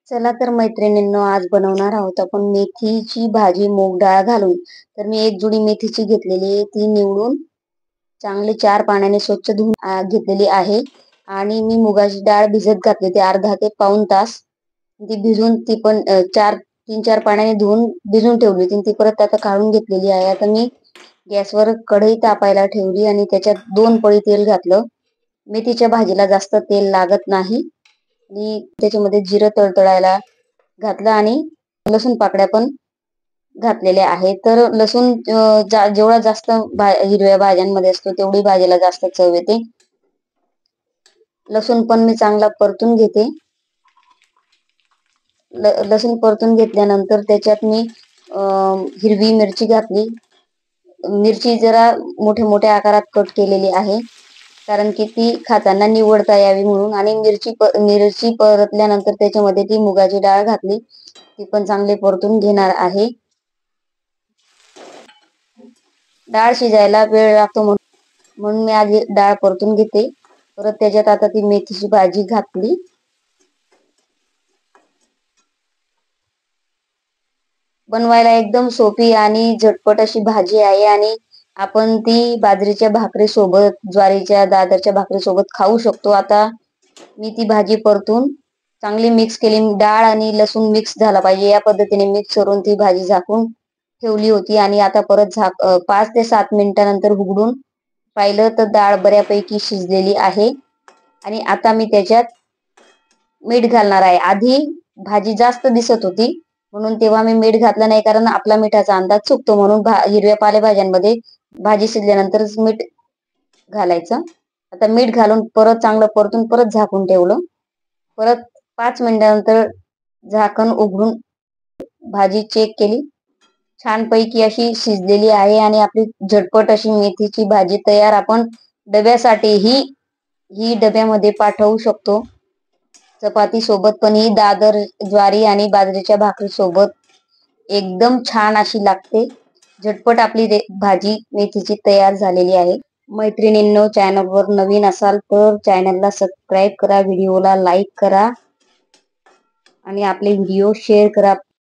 चला तर मैत्रिणींनो, आज बनवणार आहोत आपण मेथीची भाजी मूग डाळ घालून. तर मी एक जुडी मेथीची घेतलेली आहे, ती निवडून चांगली 4 पाण्याने स्वच्छ धुवून घेतलेली आहे. आणि मी मुगाची डाळ भिजत घातली, ते अर्धा ते पाऊण तास ती भिजून, ती पण 3-4 पाण्याने धुवून भिजून ठेवली होती. ती परत आता काढून घेतलेली आहे. आता मी गॅसवर कढई तापायला ठेवली आणि त्याच्यात 2 पळी तेल घातलं. मेथीच्या भाजीला जास्त तेल लागत नाही. आणि त्याच्यामध्ये जिरं तळतळायला घातलं आणि लसूण पाकळ्या पण घातलेल्या आहेत. तर लसूण जेवढा जास्त हिरव्या भाज्यांमध्ये असतो तेवढी भाजीला जास्त चव येते. लसूण पण मी चांगला परतून घेते. लसूण परतून घेतल्यानंतर त्याच्यात मी हिरवी मिरची घातली. मिरची जरा मोठ्या मोठ्या आकारात कट केलेली आहे, कारण की ती खाताना निवडता यावी म्हणून. आणि मिरची परतल्यानंतर त्याच्यामध्ये ती मुगाची डाळ घातली, ती पण चांगली परतून घेणार आहे. डाळ शिजायला वेळ लागतो म्हणून मी आधी डाळ परतून घेते. परत त्याच्यात आता ती मेथीची भाजी घातली. बनवायला एकदम सोपी आणि झटपट अशी भाजी आहे आणि आपण ती बाजरीच्या भाकरी सोबत, ज्वारीच्या दादरच्या भाकरी सोबत खाऊ शकतो. आता मी ती भाजी परतून चांगली मिक्स केली. डाळ आणि लसूण मिक्स झाला पाहिजे या पद्धतीने मिक्स करून ती भाजी झाकून ठेवली होती. आणि आता परत 5 ते 7 मिनिटांनंतर उघडून पाहिलं तर डाळ बऱ्यापैकी शिजलेली आहे. आणि आता मी त्याच्यात मीठ घालणार आहे. आधी भाजी जास्त दिसत होती म्हणून तेव्हा मी मीठ घातलं नाही, कारण आपला मिठाचा अंदाज चुकतो. म्हणून हिरव्या पालेभाज्यांमध्ये भाजी शिजल्यानंतरच मीठ घालायचं. आता मीठ घालून परत चांगलं परतून परत झाकून ठेवलं. परत 5 मिनिटांनंतर झाकण उघडून भाजी चेक केली. छानपैकी अशी शिजलेली आहे आणि आपली झटपट अशी मेथीची भाजी तयार. आपण डब्यासाठीही ही डब्यामध्ये पाठवू शकतो. चपाती सोबत पण ही दादर, ज्वारी आणि बाजरीच्या भाकरी सोबत एकदम छान अशी लागते. झटपट आपली भाजी मेथीची तयार झालेली आहे. मैत्रिणींनो, चॅनलवर नवीन असाल तर चॅनलला सबस्क्राईब करा, व्हिडिओला लाईक करा आणि आपले व्हिडिओ शेअर करा.